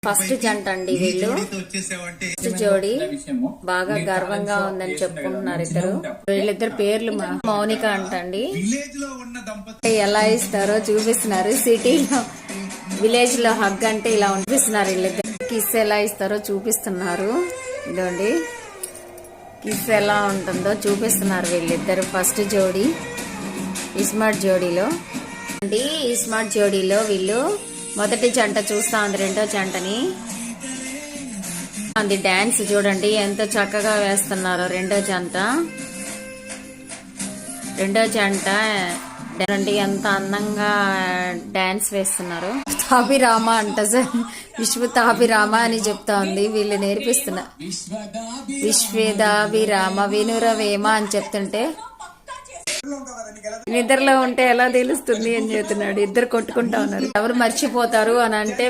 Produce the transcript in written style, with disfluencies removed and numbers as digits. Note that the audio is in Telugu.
ఫస్ట్ జంట అండి వీళ్ళు. ఫస్ట్ జోడి బాగా గర్వంగా ఉందని చెప్పుకుంటున్నారు ఇద్దరు. వీళ్ళిద్దరు పేర్లు మౌనిక అంటండి. ఎలా ఇస్తారో చూపిస్తున్నారు. సిటీలో విలేజ్ లో హగ్ అంటే ఇలా చూపిస్తున్నారు. వీళ్ళిద్దరు కిస్ ఎలా ఇస్తారో చూపిస్తున్నారు. ఇదండి కిస్ ఎలా ఉంటుందో చూపిస్తున్నారు వీళ్ళిద్దరు. ఫస్ట్ జోడి ఇస్మార్ట్ జోడీలో అండి. ఇస్మార్ట్ జోడీలో వీళ్ళు మొదటి జంట చూస్తా ఉంది రెండో జంటని. అది డాన్స్ చూడండి ఎంత చక్కగా వేస్తున్నారు. రెండో జంట ఎంత అందంగా డాన్స్ వేస్తున్నారు. తాపిరామ అంట సార్, విశ్వ తాపిరామ అని చెప్తా ఉంది. వీళ్ళు నేర్పిస్తున్నారు. విశ్వేదాభిరామ వినురవేమ అని చెప్తుంటే నిద్రలో ఉంటే ఎలా తెలుస్తుంది అని చెప్తున్నాడు. ఇద్దరు కొట్టుకుంటా ఉన్నారు. ఎవరు మర్చిపోతారు అని అంటే